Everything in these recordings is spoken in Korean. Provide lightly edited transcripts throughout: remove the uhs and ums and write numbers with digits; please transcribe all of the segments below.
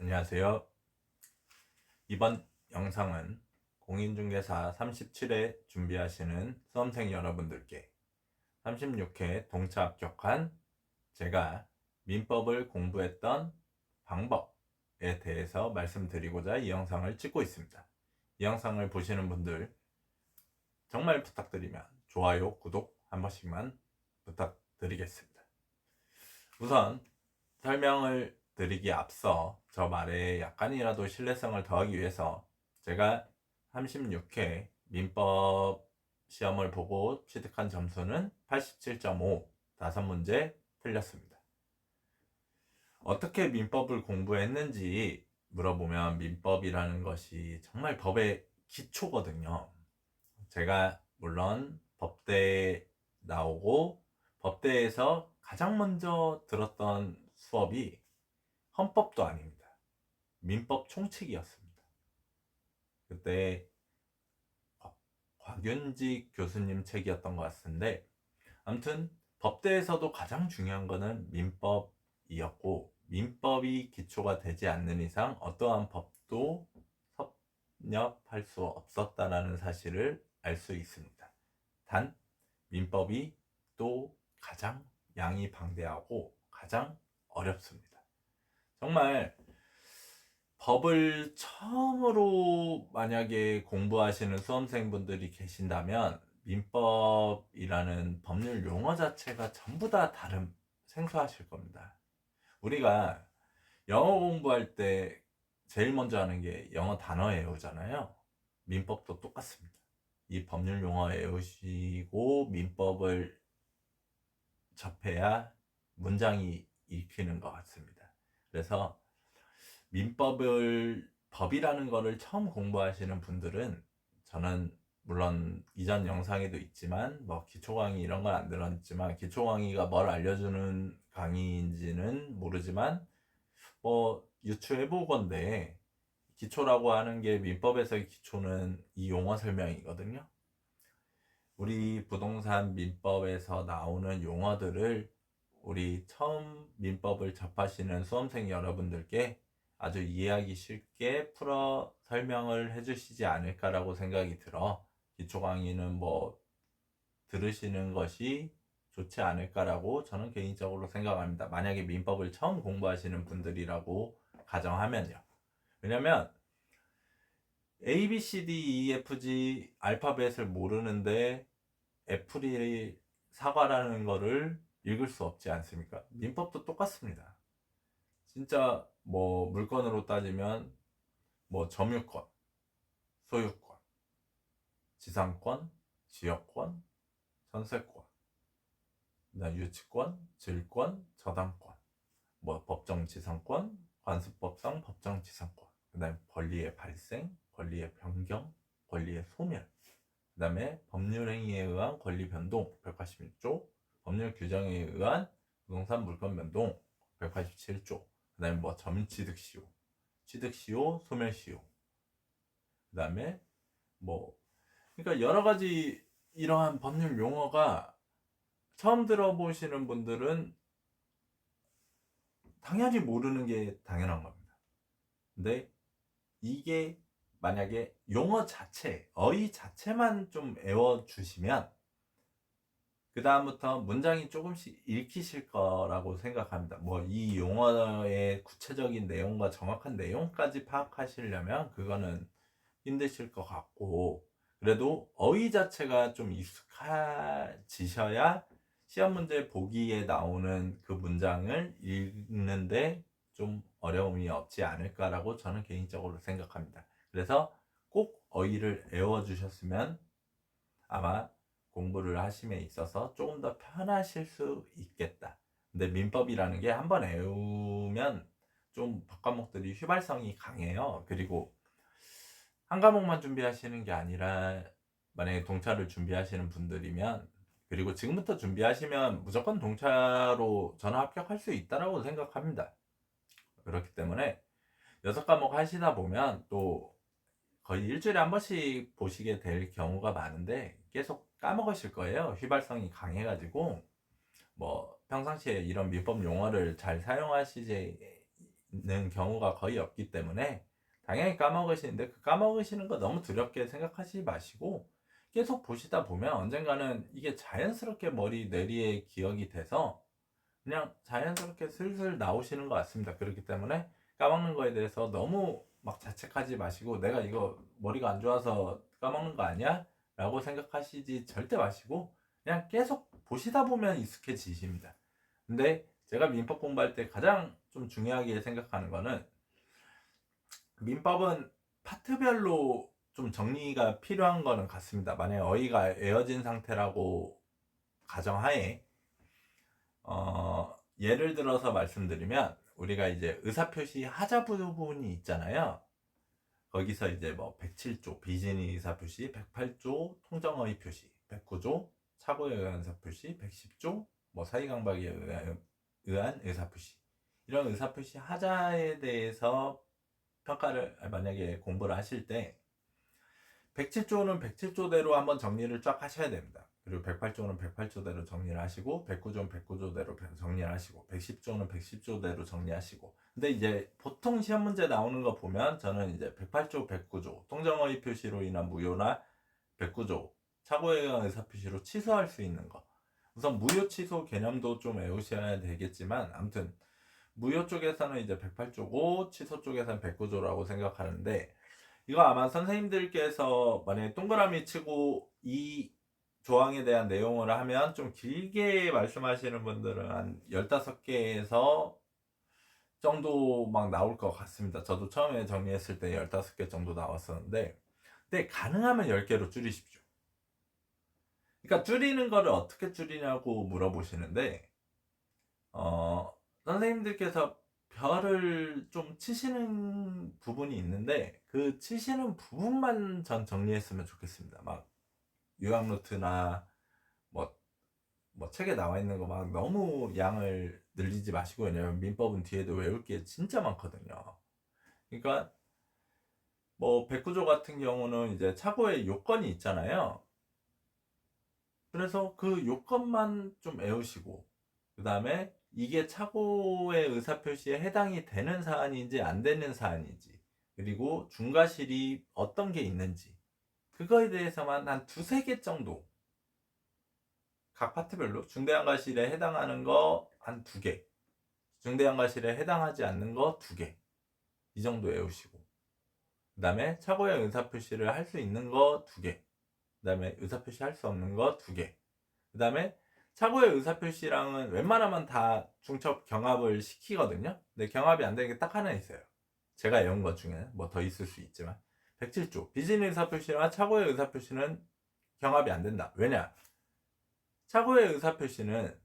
안녕하세요. 이번 영상은 공인중개사 37회 준비하시는 수험생 여러분들께 36회 동차 합격한 제가 민법을 공부했던 방법에 대해서 말씀드리고자 이 영상을 찍고 있습니다. 이 영상을 보시는 분들 정말 부탁드리면 좋아요, 구독 한 번씩만 부탁드리겠습니다. 우선 설명을 드리기 앞서 저 말에 약간이라도 신뢰성을 더하기 위해서 제가 36회 민법 시험을 보고 취득한 점수는 87.5, 5문제 틀렸습니다. 어떻게 민법을 공부했는지 물어보면 민법이라는 것이 정말 법의 기초거든요. 제가 물론 법대에 나오고 법대에서 가장 먼저 들었던 수업이 헌법도 아닙니다. 민법 총칙이었습니다. 그때 곽윤직 교수님 책이었던 것 같은데, 아무튼 법대에서도 가장 중요한 거는 민법이었고, 민법이 기초가 되지 않는 이상 어떠한 법도 섭렵할 수 없었다라는 사실을 알 수 있습니다. 단 민법이 또 가장 양이 방대하고 가장 어렵습니다. 정말 법을 처음으로 만약에 공부하시는 수험생분들이 계신다면 민법이라는 법률 용어 자체가 전부 다 생소하실 겁니다. 우리가 영어 공부할 때 제일 먼저 하는 게 영어 단어 외우잖아요. 민법도 똑같습니다. 이 법률 용어 외우시고 민법을 접해야 문장이 읽히는 것 같습니다. 그래서 법이라는 거를 처음 공부하시는 분들은, 저는 물론 이전 영상에도 있지만 기초 강의 이런 건 안 들었지만, 기초 강의가 뭘 알려주는 강의인지는 모르지만 유추해 보건데, 기초라고 하는 게 민법에서의 기초는 이 용어 설명이거든요. 우리 부동산 민법에서 나오는 용어들을 우리 처음 민법을 접하시는 수험생 여러분들께 아주 이해하기 쉽게 풀어 설명을 해주시지 않을까라고 생각이 들어 기초 강의는 들으시는 것이 좋지 않을까라고 저는 개인적으로 생각합니다. 만약에 민법을 처음 공부하시는 분들이라고 가정하면요. 왜냐면 A, B, C, D, E, F, G 알파벳을 모르는데 애플이 사과라는 거를 읽을 수 없지 않습니까? 민법도 똑같습니다. 진짜 물건으로 따지면 점유권, 소유권, 지상권, 지역권, 전세권, 유치권, 질권, 저당권, 법정 지상권, 관습법상 법정 지상권, 그 다음에 권리의 발생, 권리의 변경, 권리의 소멸, 그 다음에 법률행위에 의한 권리 변동 186조, 법률 규정에 의한 부동산 물권 변동 187조, 그 다음에 점취득시효, 취득시효, 소멸시효, 그 다음에 그러니까 여러 가지 이러한 법률 용어가 처음 들어보시는 분들은 당연히 모르는 게 당연한 겁니다. 근데 이게 만약에 용어 자체, 어휘 자체만 좀 외워주시면 그 다음부터 문장이 조금씩 읽히실 거라고 생각합니다. 이 용어의 구체적인 내용과 정확한 내용까지 파악하시려면 그거는 힘드실 것 같고, 그래도 어휘 자체가 좀 익숙해지셔야 시험 문제 보기에 나오는 그 문장을 읽는데 좀 어려움이 없지 않을까라고 저는 개인적으로 생각합니다. 그래서 꼭 어휘를 외워주셨으면 아마 공부를 하심에 있어서 조금 더 편하실 수 있겠다. 근데 민법이라는 게 한번 외우면 좀 법과목들이 휘발성이 강해요. 그리고 한 과목만 준비하시는 게 아니라 만약에 동차를 준비하시는 분들이면, 그리고 지금부터 준비하시면 무조건 동차로 저는 합격할 수 있다라고 생각합니다. 그렇기 때문에 6과목 하시다 보면 또 거의 일주일에 한 번씩 보시게 될 경우가 많은데 계속 까먹으실 거예요. 휘발성이 강해가지고 평상시에 이런 민법 용어를 잘 사용하시지는 까먹으시는 경우가 거의 없기 때문에 당연히 까먹으시는데, 그 까먹으시는 거 너무 두렵게 생각하지 마시고 계속 보시다 보면 언젠가는 이게 자연스럽게 머리 뇌리에 기억이 돼서 그냥 자연스럽게 슬슬 나오시는 것 같습니다. 그렇기 때문에 까먹는 거에 대해서 너무 막 자책하지 마시고, 내가 이거 머리가 안 좋아서 까먹는 거 아니야? 라고 생각하시지 절대 마시고 그냥 계속 보시다 보면 익숙해지십니다. 근데 제가 민법 공부할 때 가장 좀 중요하게 생각하는 거는, 민법은 파트별로 좀 정리가 필요한 거는 같습니다. 만약에 어휘가 에어진 상태라고 가정하에 예를 들어서 말씀드리면, 우리가 이제 의사표시 하자 부분이 있잖아요. 거기서 이제 뭐 107조 비진의 의사표시, 108조 통정어휘 표시, 109조 착오에 의한 의사표시, 110조 뭐 사의강박에 의한 의사표시, 이런 의사표시 하자에 대해서 평가를 만약에 공부를 하실 때 107조는 107조대로 한번 정리를 쫙 하셔야 됩니다. 그리고 108조는 108조대로 정리를 하시고, 109조는 109조대로 정리를 하시고, 110조는 110조대로 정리하시고. 근데 이제 보통 시험 문제 나오는 거 보면 저는 이제 108조, 109조 통정어휘 표시로 인한 무효나 109조 착오에 의한 의사표시로 취소할 수 있는 거, 우선 무효 취소 개념도 좀 외우셔야 되겠지만, 아무튼 무효 쪽에서는 이제 108조고 취소 쪽에서는 109조라고 생각하는데, 이거 아마 선생님들께서 만약에 동그라미 치고 이 조항에 대한 내용을 하면 좀 길게 말씀하시는 분들은 한 15개에서 정도 막 나올 것 같습니다. 저도 처음에 정리했을 때 15개 정도 나왔었는데, 근데 가능하면 10개로 줄이십시오. 그러니까 줄이는 거를 어떻게 줄이냐고 물어보시는데, 선생님들께서 별을 좀 치시는 부분이 있는데, 그 치시는 부분만 전 정리했으면 좋겠습니다. 막 요약 노트나 뭐, 뭐 책에 나와 있는 거 막 너무 양을 늘리지 마시고, 왜냐면 민법은 뒤에도 외울 게 진짜 많거든요. 그러니까 뭐 109조 같은 경우는 이제 착오의 요건이 있잖아요. 그래서 그 요건만 좀 외우시고, 그 다음에 이게 착오의 의사표시에 해당이 되는 사안인지 안 되는 사안인지, 그리고 중과실이 어떤 게 있는지, 그거에 대해서만 한 두세 개 정도, 각 파트별로 중대한 과실에 해당하는 거 한 두 개, 중대한 과실에 해당하지 않는 거 두 개, 이 정도 외우시고, 그 다음에 착오의 의사표시를 할 수 있는 거 두 개, 그 다음에 의사표시 할 수 없는 거 두 개, 그 다음에 착오의 의사표시랑은 웬만하면 다 중첩 경합을 시키거든요. 근데 경합이 안 되는 게 딱 하나 있어요. 제가 외운 것 중에 뭐 더 있을 수 있지만 107조 비진의 의사표시랑 착오의 의사표시는 경합이 안 된다. 왜냐? 착오의 의사표시는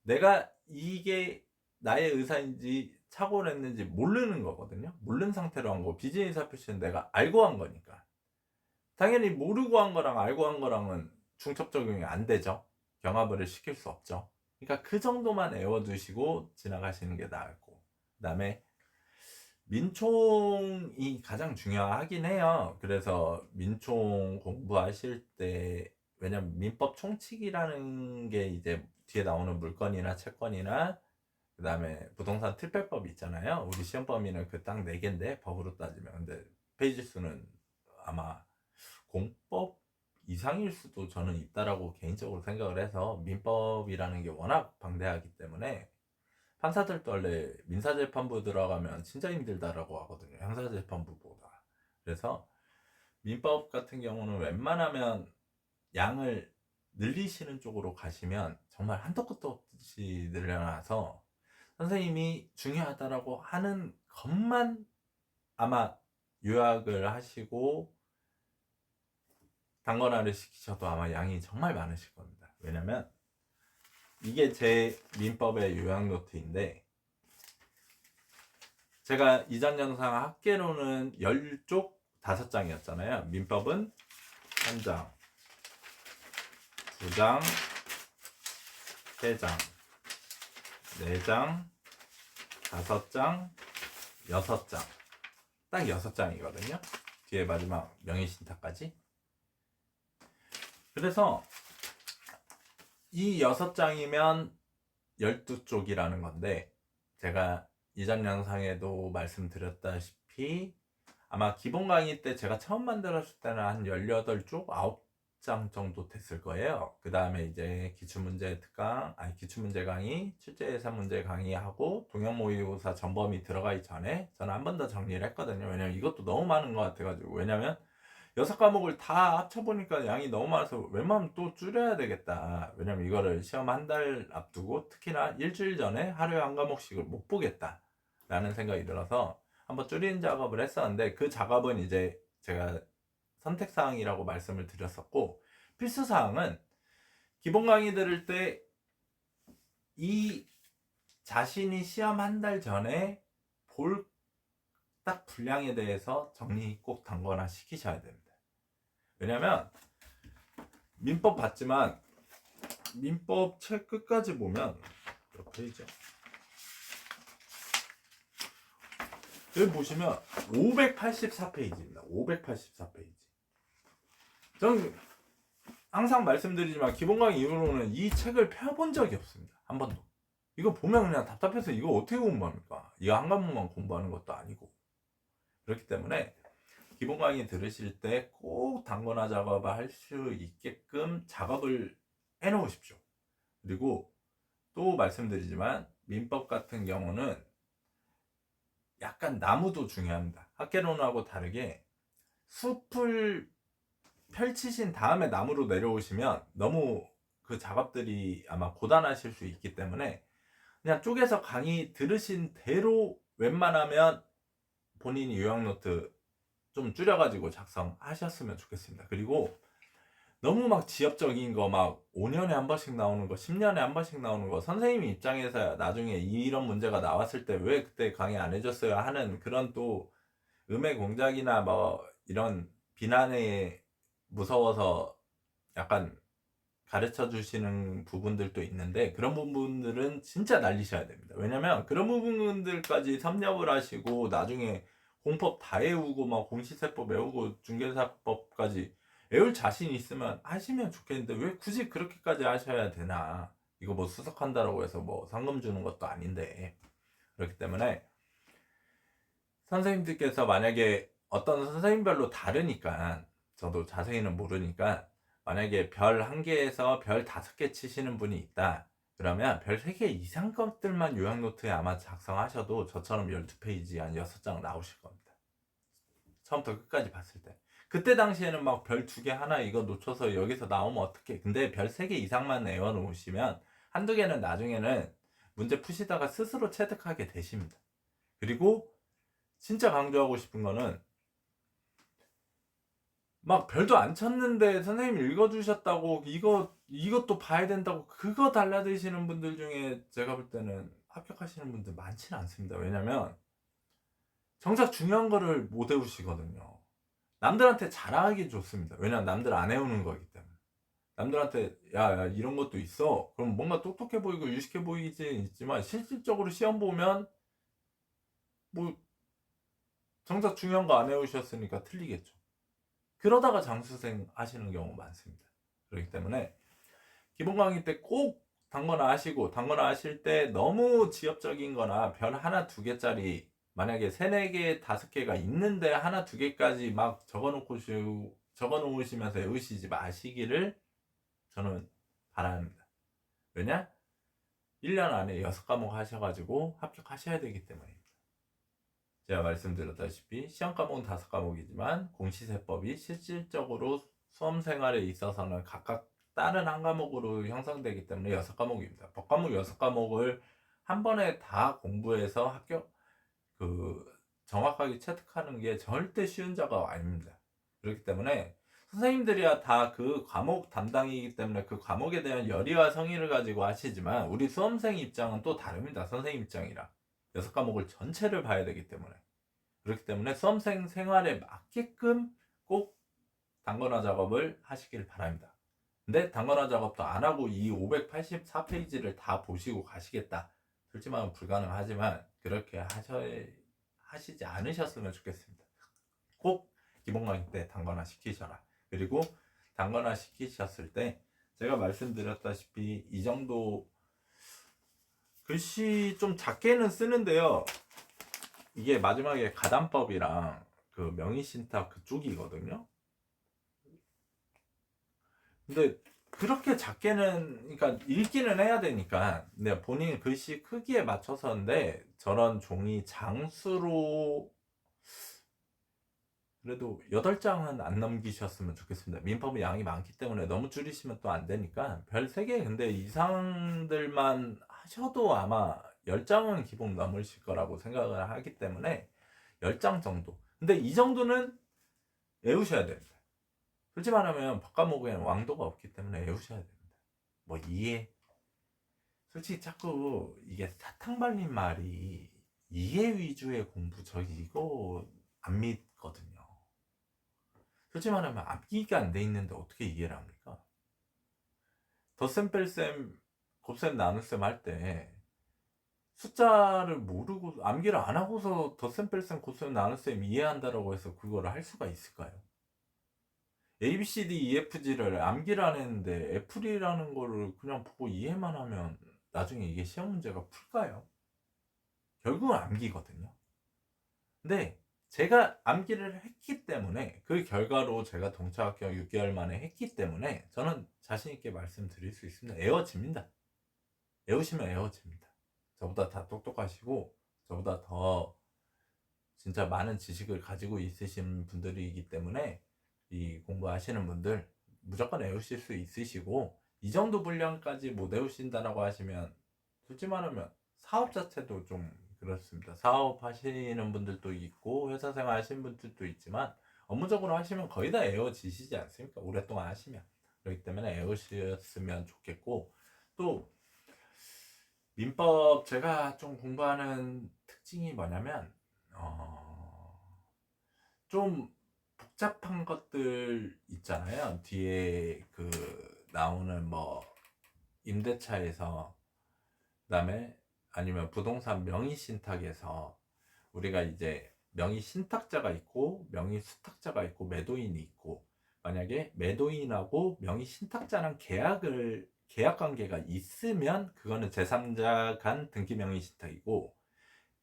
내가 이게 나의 의사인지 착오를 했는지 모르는 거거든요. 모르는 상태로 한 거. 비진의 의사표시는 내가 알고 한 거니까. 당연히 모르고 한 거랑 알고 한 거랑은 중첩 적용이 안 되죠. 경합을 시킬 수 없죠. 그러니까 그 정도만 외워두시고 지나가시는 게 나을고, 그 다음에 민총이 가장 중요하긴 해요. 그래서 민총 공부하실 때, 왜냐면 민법 총칙이라는 게 이제 뒤에 나오는 물건이나 채권이나 그 다음에 부동산 특별법 있잖아요. 우리 시험 범위는 그 딱 4개인데 법으로 따지면, 근데 페이지 수는 아마 공법 이상일 수도 저는 있다라고 개인적으로 생각을 해서, 민법이라는 게 워낙 방대하기 때문에 판사들도 원래 민사재판부 들어가면 진짜 힘들다라고 하거든요. 형사재판부보다. 그래서 민법 같은 경우는 웬만하면 양을 늘리시는 쪽으로 가시면 정말 한도 끝도 없이 늘려놔서 선생님이 중요하다라고 하는 것만 아마 요약을 하시고 단권화를 시키셔도 아마 양이 정말 많으실 겁니다. 왜냐면 이게 제 민법의 요약 노트인데, 제가 이전 영상 합계로는 10쪽 5장이었잖아요. 민법은 1장, 2장, 3장, 4장, 5장, 6장. 딱 6장이거든요. 뒤에 마지막 명의신탁까지. 그래서 이 6장이면 12쪽이라는 건데, 제가 이전 영상에도 말씀드렸다시피 아마 기본 강의 때 제가 처음 만들었을 때는 한 18쪽, 9장 정도 됐을 거예요. 그 다음에 이제 기출문제 특강, 기출문제 강의, 출제예산 문제 강의하고 동형 모의고사 전범위 들어가기 전에 저는 한 번 더 정리를 했거든요. 왜냐면 이것도 너무 많은 것 같아가지고. 왜냐면 6과목을 다 합쳐보니까 양이 너무 많아서 웬만하면 또 줄여야 되겠다. 왜냐면 이거를 시험 한 달 앞두고 특히나 일주일 전에 하루에 한 과목씩을 못 보겠다 라는 생각이 들어서 한번 줄이는 작업을 했었는데, 그 작업은 이제 제가 선택사항이라고 말씀을 드렸었고, 필수사항은 기본 강의 들을 때 이 자신이 시험 한 달 전에 볼 딱 분량에 대해서 정리 꼭 담거나 시키셔야 됩니다. 왜냐면 민법 봤지만 민법 책 끝까지 보면 몇 페이지야? 여기 보시면 584페이지입니다. 584페이지. 저는 항상 말씀드리지만 기본 강의 이후로는 이 책을 펴본 적이 없습니다. 한 번도. 이거 보면 그냥 답답해서 이거 어떻게 공부합니까? 이거 한 과목만 공부하는 것도 아니고. 그렇기 때문에 기본 강의 들으실 때 꼭 단권화 작업을 할 수 있게끔 작업을 해 놓으십시오. 그리고 또 말씀드리지만 민법 같은 경우는 약간 나무도 중요합니다. 학개론하고 다르게 숲을 펼치신 다음에 나무로 내려오시면 너무 그 작업들이 아마 고단하실 수 있기 때문에 그냥 쪼개서 강의 들으신 대로 웬만하면 본인이 요약노트 좀 줄여가지고 작성하셨으면 좋겠습니다. 그리고 너무 막 지엽적인 거 막 5년에 한 번씩 나오는 거, 10년에 한 번씩 나오는 거, 선생님 입장에서 나중에 이런 문제가 나왔을 때 왜 그때 강의 안 해줬어요 하는 그런 또 음해 공작이나 뭐 이런 비난에 무서워서 약간 가르쳐 주시는 부분들도 있는데, 그런 부분들은 진짜 날리셔야 됩니다. 왜냐면 그런 부분들까지 섭렵을 하시고 나중에 공법 다 외우고 막 공시세법 외우고 중개사법까지 외울 자신 있으면 하시면 좋겠는데 왜 굳이 그렇게까지 하셔야 되나. 이거 뭐 수석한다라고 해서 뭐 상금 주는 것도 아닌데. 그렇기 때문에 선생님들께서 만약에 어떤 선생님별로 다르니까, 저도 자세히는 모르니까, 만약에 별 1개에서 별 5개 치시는 분이 있다 그러면 별 3개 이상 것들만 요약노트에 아마 작성하셔도 저처럼 12페이지 한 6장 나오실 겁니다. 처음부터 끝까지 봤을 때. 그때 당시에는 막 별 2개 하나 이거 놓쳐서 여기서 나오면 어떡해. 근데 별 3개 이상만 내어 놓으시면 한두 개는 나중에는 문제 푸시다가 스스로 체득하게 되십니다. 그리고 진짜 강조하고 싶은 거는, 막 별도 안 쳤는데 선생님 읽어주셨다고 이것도 봐야 된다고 그거 달라드시는 분들 중에 제가 볼 때는 합격하시는 분들 많지는 않습니다. 왜냐면 정작 중요한 거를 못 외우시거든요. 남들한테 자랑하기 좋습니다. 왜냐면 남들 안 외우는 거기 때문에. 남들한테 야 이런 것도 있어 그럼 뭔가 똑똑해 보이고 유식해 보이긴 있지만 실질적으로 시험 보면 뭐 정작 중요한 거 안 외우셨으니까 틀리겠죠. 그러다가 장수생 하시는 경우 많습니다. 그렇기 때문에 기본 강의 때 꼭 단거나 하시고, 단거나 하실 때 너무 지엽적인 거나 별 하나 2개짜리 만약에 3, 4개, 5개가 있는데 하나 2개까지 막 적어놓으시면서 외우시지 마시기를 저는 바랍니다. 왜냐? 1년 안에 6과목 하셔가지고 합격하셔야 되기 때문입니다. 제가 말씀드렸다시피 시험 과목은 5과목이지만 공시세법이 실질적으로 수험 생활에 있어서는 각각 다른 한 과목으로 형성되기 때문에 6과목입니다. 법과목 6과목을 한 번에 다 공부해서 정확하게 체득하는 게 절대 쉬운 작업 아닙니다. 그렇기 때문에 선생님들이야 다 그 과목 담당이기 때문에 그 과목에 대한 열의와 성의를 가지고 하시지만 우리 수험생 입장은 또 다릅니다. 선생님 입장이라 6과목을 전체를 봐야 되기 때문에. 그렇기 때문에 수험생 생활에 맞게끔 꼭 단권화 작업을 하시길 바랍니다. 근데 단권화 작업도 안 하고 이 584페이지를 다 보시고 가시겠다, 솔직히 말하면 불가능하지만 그렇게 하시지 않으셨으면 좋겠습니다. 꼭 기본 강의 때 단권화 시키셔라. 그리고 단권화 시키셨을 때 제가 말씀드렸다시피 이 정도 글씨 좀 작게는 쓰는데요. 이게 마지막에 가담법이랑 그 명의신탁 그쪽이거든요. 근데 그렇게 작게는, 그러니까 읽기는 해야 되니까, 근데 본인 글씨 크기에 맞춰서인데 저런 종이 장수로 그래도 8장은 안 넘기셨으면 좋겠습니다. 민법의 양이 많기 때문에 너무 줄이시면 또 안 되니까 별 3개 근데 이상들만 하셔도 아마 10장은 기본 넘으실 거라고 생각을 하기 때문에 10장 정도. 근데 이 정도는 외우셔야 됩니다. 솔직히 말하면 바꿔먹으면 왕도가 없기 때문에 외우셔야 됩니다. 뭐 이해. 솔직히 자꾸 이게 사탕 발린 말이 이해 위주의 공부 저 이거 안 믿거든요. 솔직히 말하면 암기가 안 돼 있는데 어떻게 이해를 합니까? 덧셈 뺄셈 곱셈 나눗셈 할 때 숫자를 모르고 암기를 안 하고서 덧셈 뺄셈 곱셈 나눗셈 이해한다라고 해서 그거를 할 수가 있을까요? ABCD EFG를 암기를 안 했는데 애플이라는 거를 그냥 보고 이해만 하면 나중에 이게 시험 문제가 풀까요? 결국은 암기거든요. 근데 제가 암기를 했기 때문에 그 결과로 제가 동차 합격 6개월 만에 했기 때문에 저는 자신있게 말씀드릴 수 있습니다. 외워집니다. 외우시면 외워집니다. 저보다 다 똑똑하시고 저보다 더 진짜 많은 지식을 가지고 있으신 분들이기 때문에 이 공부하시는 분들 무조건 외우실 수 있으시고, 이 정도 분량까지 못 외우신다라고 하시면 솔직히 말하면 사업 자체도 좀 그렇습니다. 사업 하시는 분들도 있고 회사 생활 하시는 분들도 있지만 업무적으로 하시면 거의 다 외워지시지 않습니까? 오랫동안 하시면. 그렇기 때문에 외우셨으면 좋겠고, 또 민법 제가 좀 공부하는 특징이 뭐냐면 좀 복잡한 것들 있잖아요. 뒤에 그 나오는 뭐 임대차에서, 그다음에 아니면 부동산 명의신탁에서 우리가 이제 명의신탁자가 있고 명의수탁자가 있고 매도인이 있고, 만약에 매도인하고 명의신탁자랑 계약 관계가 있으면 그거는 제3자 간 등기 명의신탁이고,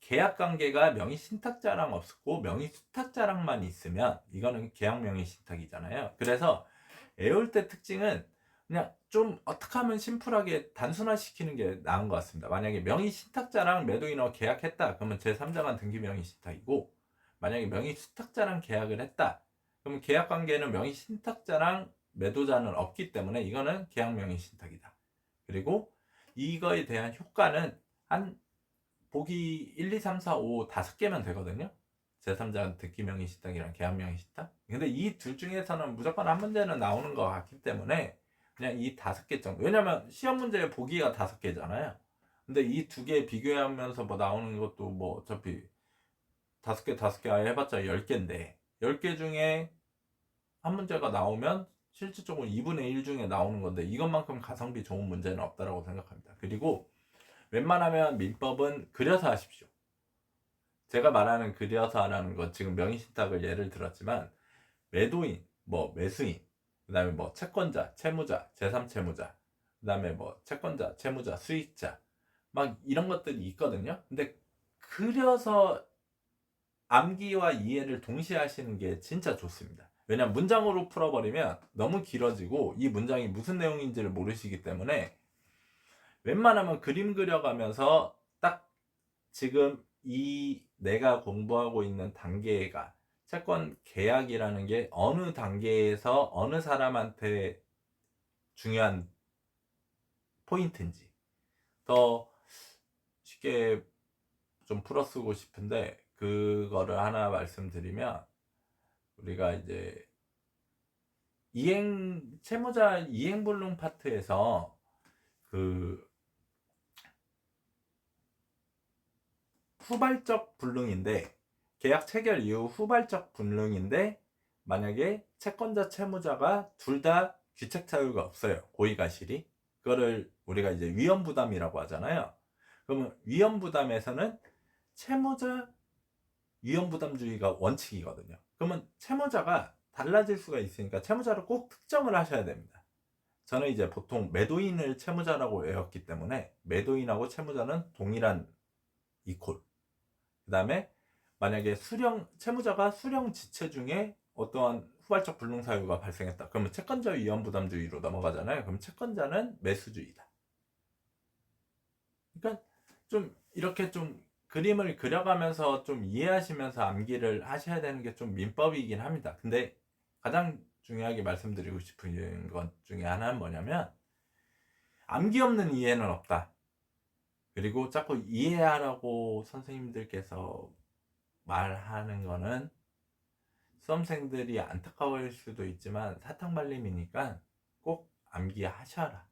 계약 관계가 명의신탁자랑 없고 명의수탁자랑만 있으면 이거는 계약 명의신탁이잖아요. 그래서 외울 때 특징은 그냥 좀 어떻게 하면 심플하게 단순화시키는 게 나은 것 같습니다. 만약에 명의신탁자랑 매도인하고 계약했다 그러면 제3자간 등기 명의신탁이고, 만약에 명의수탁자랑 계약을 했다 그러면 계약 관계는 명의신탁자랑 매도자는 없기 때문에 이거는 계약 명의신탁이다. 그리고 이거에 대한 효과는 한 보기 1, 2, 3, 4, 5 5개면 되거든요. 제3자 듣기명의 식탁이랑 계약명의 식탁. 근데 이 둘 중에서는 무조건 한 문제는 나오는 것 같기 때문에 그냥 이 5개 정도. 왜냐면 시험 문제 보기가 5개잖아요. 근데 이 2개 비교하면서 뭐 나오는 것도 뭐 어차피 5개 아예 해봤자 10개인데 10개 중에 한 문제가 나오면 실질적으로 2분의 1 중에 나오는 건데 이것만큼 가성비 좋은 문제는 없다라고 생각합니다. 그리고 웬만하면 민법은 그려서 하십시오. 제가 말하는 그려서 하라는 건 지금 명의신탁을 예를 들었지만 매도인, 뭐 매수인, 그 다음에 뭐 채권자, 채무자, 제3채무자, 그 다음에 뭐 채권자, 채무자, 수익자 막 이런 것들이 있거든요. 근데 그려서 암기와 이해를 동시에 하시는 게 진짜 좋습니다. 왜냐면 문장으로 풀어버리면 너무 길어지고 이 문장이 무슨 내용인지를 모르시기 때문에 웬만하면 그림 그려가면서 딱 지금 이 내가 공부하고 있는 단계가 채권 계약이라는 게 어느 단계에서 어느 사람한테 중요한 포인트인지 더 쉽게 좀 풀어쓰고 싶은데, 그거를 하나 말씀드리면 우리가 이제 채무자 이행불능 파트에서 그 후발적 불능인데, 계약 체결 이후 후발적 불능인데 만약에 채권자 채무자가 둘 다 귀책 사유가 없어요. 고의가실이. 그거를 우리가 이제 위험부담이라고 하잖아요. 그러면 위험부담에서는 채무자 위험부담주의가 원칙이거든요. 그러면 채무자가 달라질 수가 있으니까 채무자를 꼭 특정을 하셔야 됩니다. 저는 이제 보통 매도인을 채무자라고 외웠기 때문에 매도인하고 채무자는 동일한 이퀄. 그 다음에 만약에 채무자가 수령 지체 중에 어떠한 후발적 불능 사유가 발생했다. 그러면 채권자 위험 부담주의로 넘어가잖아요. 그럼 채권자는 매수주의다. 그러니까 좀 이렇게 좀 그림을 그려가면서 좀 이해하시면서 암기를 하셔야 되는 게 좀 민법이긴 합니다. 근데 가장 중요하게 말씀드리고 싶은 것 중에 하나는 뭐냐면 암기 없는 이해는 없다. 그리고 자꾸 이해하라고 선생님들께서 말하는 거는 수험생들이 안타까워할 수도 있지만 사탕발림이니까 꼭 암기하셔라.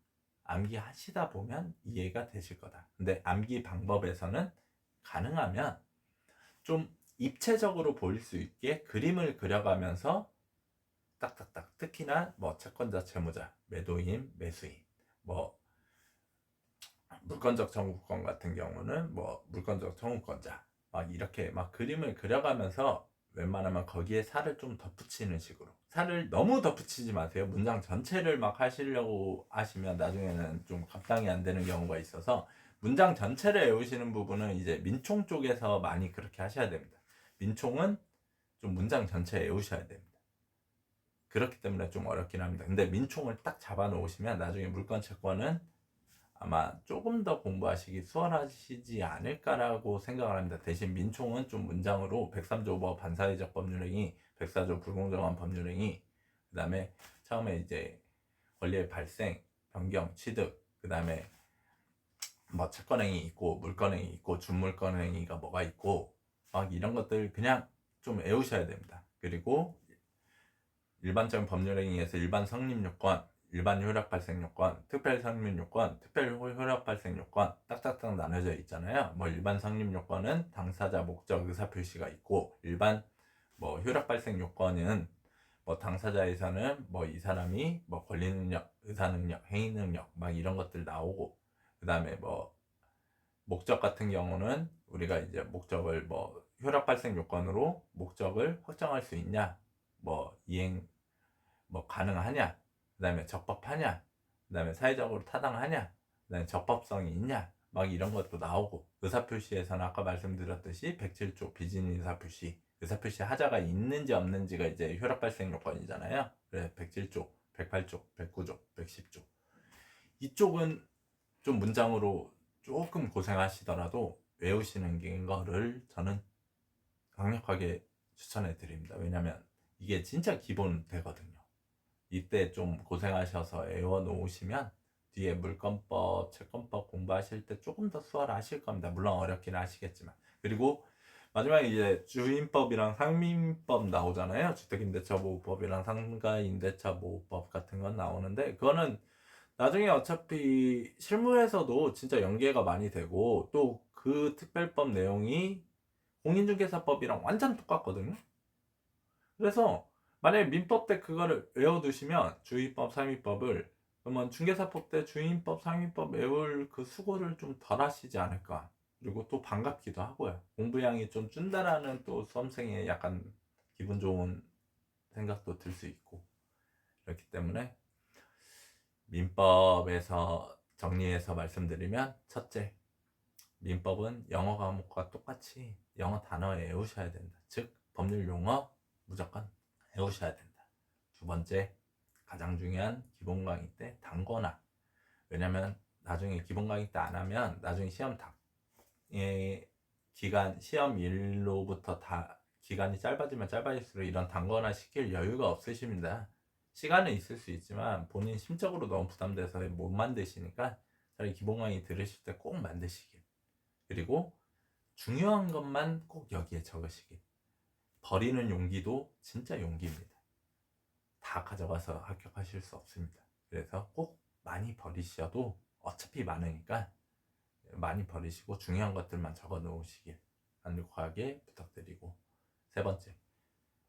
암기하시다 보면 이해가 되실 거다. 근데 암기 방법에서는 가능하면 좀 입체적으로 보일 수 있게 그림을 그려가면서 딱딱딱, 특히나 뭐 채권자, 채무자, 매도인, 매수인, 뭐 물권적 청구권 같은 경우는 뭐 물권적 청구권자, 막 이렇게 막 그림을 그려가면서 웬만하면 거기에 살을 좀 덧붙이는 식으로, 살을 너무 덧붙이지 마세요. 문장 전체를 막 하시려고 하시면 나중에는 좀 감당이 안 되는 경우가 있어서 문장 전체를 외우시는 부분은 이제 민총 쪽에서 많이 그렇게 하셔야 됩니다. 민총은 좀 문장 전체 외우셔야 됩니다. 그렇기 때문에 좀 어렵긴 합니다. 근데 민총을 딱 잡아 놓으시면 나중에 물권 채권은 아마 조금 더 공부하시기 수월하시지 않을까라고 생각을 합니다. 대신 민총은 좀 문장으로 103조 법 반사회적 법률행위, 104조 불공정한 법률행위, 그 다음에 처음에 이제 권리의 발생, 변경, 취득, 그 다음에 뭐 채권행위 있고 물권행위 있고 준물권행위가 뭐가 있고 막 이런 것들 그냥 좀 외우셔야 됩니다. 그리고 일반적인 법률행위에서 일반 성립요건, 일반 효력 발생 요건, 특별 성립 요건, 특별 효력 발생 요건 딱딱딱 나눠져 있잖아요. 뭐 일반 성립 요건은 당사자 목적 의사 표시가 있고, 일반 뭐 효력 발생 요건은 뭐 당사자에서는 뭐 이 사람이 뭐 권리 능력, 의사 능력, 행위 능력 막 이런 것들 나오고, 그다음에 뭐 목적 같은 경우는 우리가 이제 목적을 뭐 효력 발생 요건으로 목적을 확정할 수 있냐, 뭐 이행 뭐 가능하냐, 그 다음에 적법하냐, 그 다음에 사회적으로 타당하냐, 그 다음에 적법성이 있냐, 막 이런 것도 나오고, 의사표시에서는 아까 말씀드렸듯이 107조 비진인 의사표시, 의사표시 하자가 있는지 없는지가 이제 효력 발생 요건이잖아요. 그래서 107조, 108조, 109조, 110조 이쪽은 좀 문장으로 조금 고생하시더라도 외우시는 거를 저는 강력하게 추천해 드립니다. 왜냐면 이게 진짜 기본 되거든요. 이때 좀 고생하셔서 외워 놓으시면 뒤에 물권법, 채권법 공부하실 때 조금 더 수월하실 겁니다. 물론 어렵긴 하시겠지만. 그리고 마지막에 이제 주임법이랑 상민법 나오잖아요. 주택임대차보호법이랑 상가임대차보호법 같은 건 나오는데, 그거는 나중에 어차피 실무에서도 진짜 연계가 많이 되고, 또 그 특별법 내용이 공인중개사법이랑 완전 똑같거든요. 그래서 만약에 민법 때 그거를 외워두시면 주의법, 상위법을, 그러면 중개사법 때 주의법, 상위법 외울 그 수고를 좀 덜 하시지 않을까. 그리고 또 반갑기도 하고요. 공부량이 좀 준다라는 또 수험생의 약간 기분 좋은 생각도 들 수 있고, 그렇기 때문에 민법에서 정리해서 말씀드리면, 첫째, 민법은 영어 과목과 똑같이 영어 단어 외우셔야 된다. 즉 법률 용어 무조건 외우셔야 된다. 두 번째, 가장 중요한 기본 강의 때 단거나, 왜냐면 나중에 기본 강의 때 안 하면 나중에 시험일로부터 다 기간이 짧아지면 짧아질수록 이런 단거나 시킬 여유가 없으십니다. 시간은 있을 수 있지만 본인 심적으로 너무 부담돼서 못 만드시니까 차라리 기본 강의 들으실 때 꼭 만드시길. 그리고 중요한 것만 꼭 여기에 적으시길. 버리는 용기도 진짜 용기입니다. 다 가져가서 합격하실 수 없습니다. 그래서 꼭 많이 버리셔도 어차피 많으니까 많이 버리시고 중요한 것들만 적어 놓으시길 간곡하게 부탁드리고, 세 번째,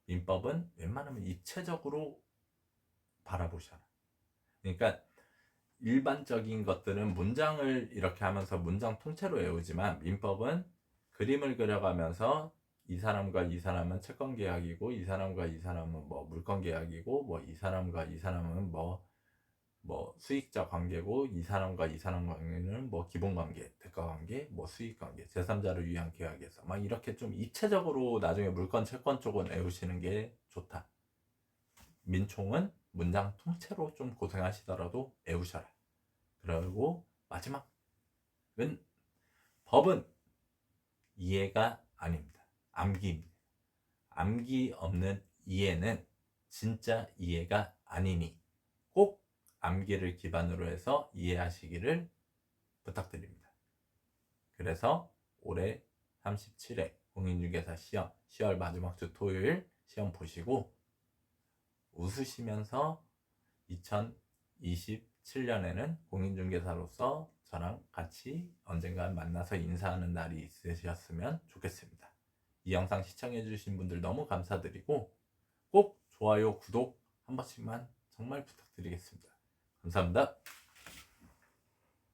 민법은 웬만하면 입체적으로 바라보셔라. 그러니까 일반적인 것들은 문장을 이렇게 하면서 문장 통째로 외우지만, 민법은 그림을 그려가면서 이 사람과 이 사람은 채권 계약이고, 이 사람과 이 사람은 뭐 물권 계약이고, 뭐 이 사람과 이 사람은 뭐 뭐 수익자 관계고 이 사람과 이 사람 관계는 뭐 기본 관계, 대가 관계, 뭐 수익 관계, 제3자를 위한 계약에서 막 이렇게 좀 입체적으로 나중에 물건 채권 쪽은 외우시는 게 좋다. 민총은 문장 통째로 좀 고생하시더라도 외우셔라. 그리고 마지막은 법은 이해가 아닙니다. 암기입니다. 암기 없는 이해는 진짜 이해가 아니니 꼭 암기를 기반으로 해서 이해하시기를 부탁드립니다. 그래서 올해 37회 공인중개사 시험 10월 마지막 주 토요일 시험 보시고 웃으시면서 2027년에는 공인중개사로서 저랑 같이 언젠가 만나서 인사하는 날이 있으셨으면 좋겠습니다. 이 영상 시청해주신 분들 너무 감사드리고 꼭 좋아요, 구독 한 번씩만 정말 부탁드리겠습니다. 감사합니다.